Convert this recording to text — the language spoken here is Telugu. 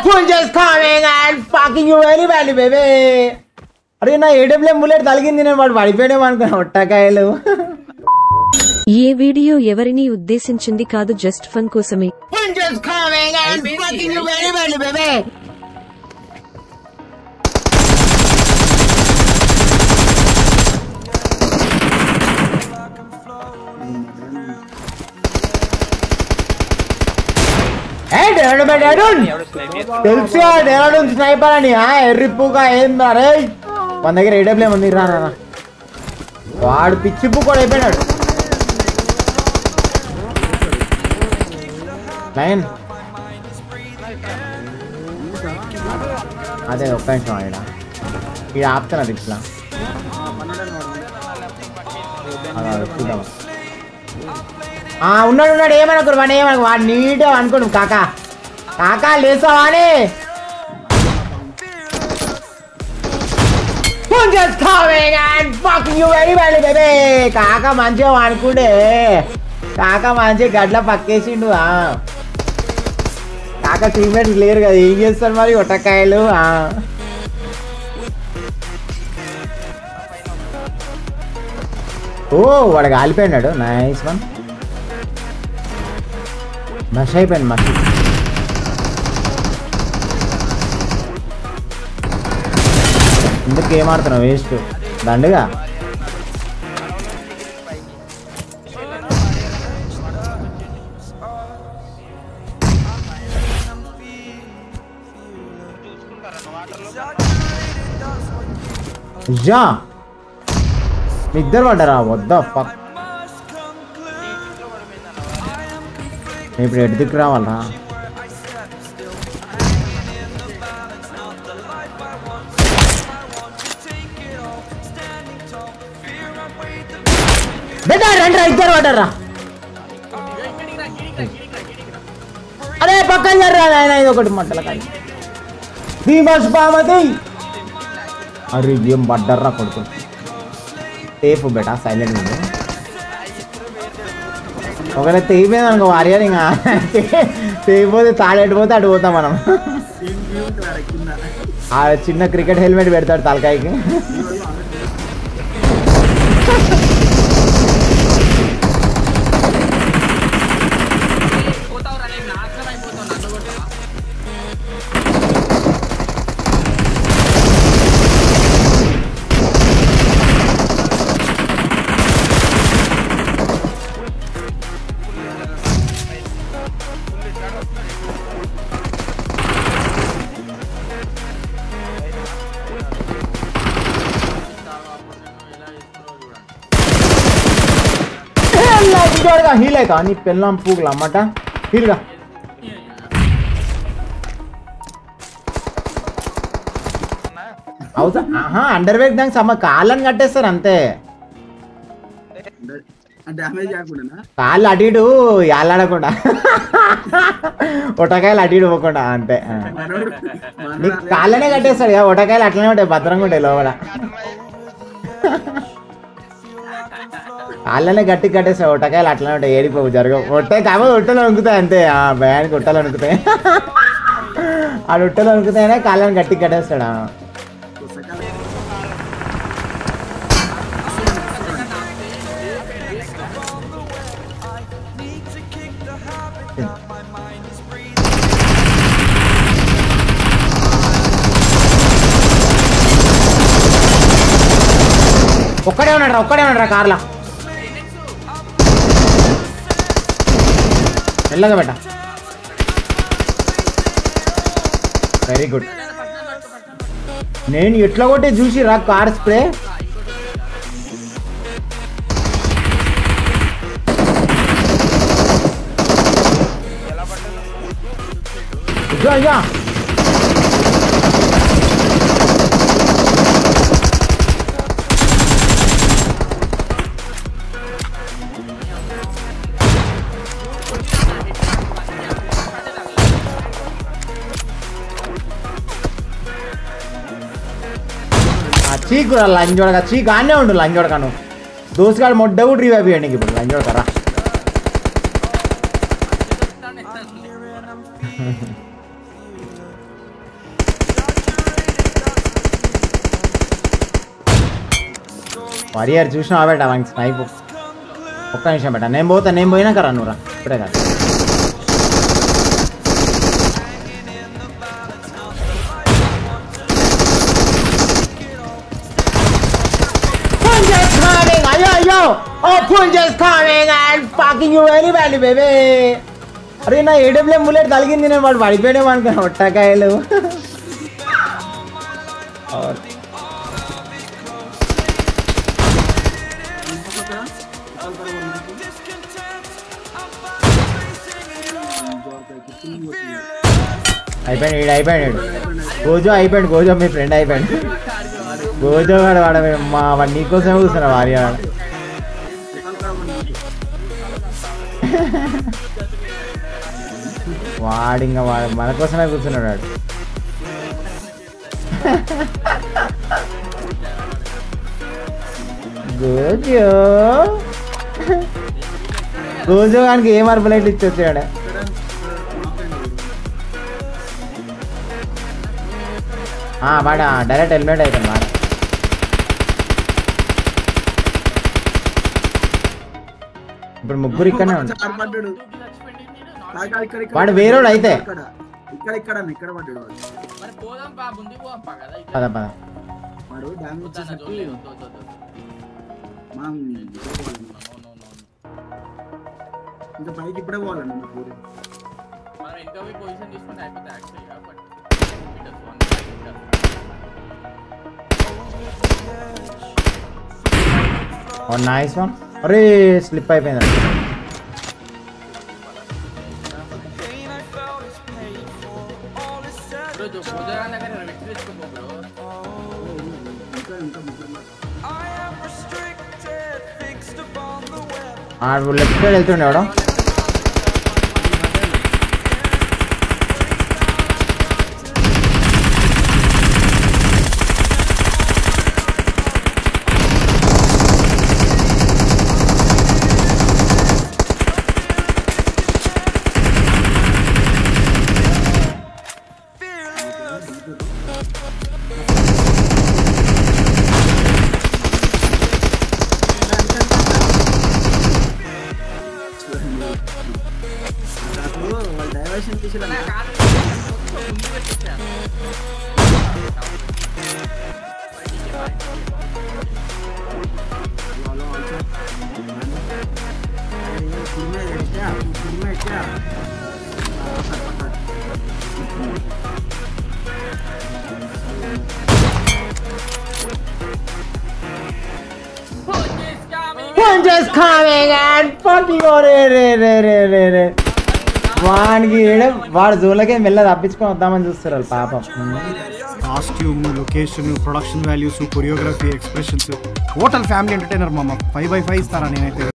full just coming and fucking you very badly baby. అరే నా ఏడబ్ల్యూఎం బుల్లెట్ తగిలింది నేను వాడు పడిపోయాడేమో అనుకున్నా ఒట్టకాయలు. ఏ వీడియో ఎవరిని ఉద్దేశించింది కాదు, జస్ట్ ఫన్ కోసమే. Full just coming and fucking you very badly baby. తెలుసు డెరాడూన్ స్నైపర్ అని ఎర్రిప్పుగా ఏం రే మన దగ్గర ఏడబ్ల్యూఎం ఉంది రా వాడు పిచ్చిప్పు కూడా అయిపోయినాడు. లైన్ అదే ఒక్క నిమిషం ఆడ ఇది ఆపుతున్నారు ఇట్లా చూద్దాం. ఉన్నాడు ఉన్నాడు ఏమనుకోరు వాడు ఏమనుకో వాడు నీట్గా అనుకోడు. కాకా కాకా లేసావా అని కాక మంచిగా అనుకుంటే కాక మంచిగా గడ్ల పక్కేసిండు. కాక టీమేట్స్ లేరు కదా ఏం చేస్తారు మరి ఒట్టకాయలు. ఓ వాడు కాలిపోయినాడు. Nice one. మష్ అయిపోయింది మష్. ఎందుకు ఏమాడుతున్నావు వేస్ట్ దండుగా. ఇద్దరు పడ్డారా వద్దా పక్. ఇప్పుడు ఎటు దిక్కు రావాలరా. రండి ఇద్దరు పడ్డారా. అదే పక్కన జర్రా ఆయన ఇది ఒకటి మంటల కానీ ఫీమస్ బామతి. అరే ఏం పడ్డర్రా కొడుకు. సేఫ్ బేటా సైలెంట్ ఉంది. ఒకవేళ తెగిపోయింది అనుకో వారియర్ ఇంకా తెగిపోతే తాడెట్టిపోతే అటు పోతాం మనం. ఆ చిన్న క్రికెట్ హెల్మెట్ పెడతాడు తలకాయకి. హీల్ అవుతా నీ పెళ్ళం పూగులు అన్నమాట హీల్గా. అవుతా అండర్ వేర్ దానికి సమ్మ కాళ్ళని కట్టేస్తారు అంతే. కాళ్ళు అటు ఇటు యాలాడకుండా ఒటకాయలు అటు ఇటు పోకుండా అంతే. నీకు కాళ్ళనే కట్టేస్తాడు కదా ఒటకాయలు అట్లనే ఉంటాయి భద్రంగా ఉంటాయి లోపల. కాళ్ళనే గట్టి కట్టేస్తాడు ఒట్టకాయలు అట్లనే ఉంటాయి ఏడిపోవు జరగవు. కాబట్టి ఒట్టలు వణుకుతాయి అంతే. భయానికి ఒట్టలు వణుకుతాయి. ఆ ఒట్టలు వణుకుతాయనే కాళ్ళని గట్టి కట్టేస్తాడు. ఒక్కడే ఉన్నాడు రా కార్లా. మెల్లగా బెట్ట. Very good. నేను ఎట్లా కొట్టే చూసి రా కార్ స్ప్రే. అయ్యా చీకురా లంజోడగా చీకు ఆనే ఉండు లంజోడకాను. దోసుగాడు మొడ్డ కూడా రివైవ్ చేయండి ఇప్పుడు లంజోడకరా. వారియర్ చూసినా బేట వానికి స్నైప్. ఒక్క నిమిషం బేట, నేను పోయినాక రా నువ్వు రా, ఇప్పుడే కాదు. అయ్యో Punja's coming and fucking you very badly, baby. అరే నా AWM బుల్లెట్ తగిలింది, నేను వాడు పడిపోయాడేమో అనుకున్నా ఒట్టకాయలు. అయిపోయాడు గోజో గోజో మీ ఫ్రెండ్ అయిపోయాడు. గోజో వాడు వాడు నీకోసమే కూర్చున్నా వారి వాడు ఇంకా మన కోసమే కూర్చున్నాడు వాడు. గోజో గానికి ఏ మార్పులైట్ ఇచ్చొచ్చాడు. వాడు డైరెక్ట్ హెల్మెట్ అయిపోయింది వాడు. ఇప్పుడు ముగ్గురు ఇక్కడనే ఉంటాడు. వాడు వేరేవాడు అయితే పద పద. ఇంకా పైకి ఇప్పుడే పోవాలండి. Nice one. అరే స్లిప్ అయిపోయింది. లెఫ్ట్ సైడ్ వెళ్తుండే వాడు. Punja's coming and fucking వాడికి వాడు జోన్లకే మెల్ల తప్పించుకొని వద్దామని చూస్తారు పాపం. Costume, location, production values, choreography, expressions, total family entertainer మామ. 5/5 ఇస్తారా నేనైతే.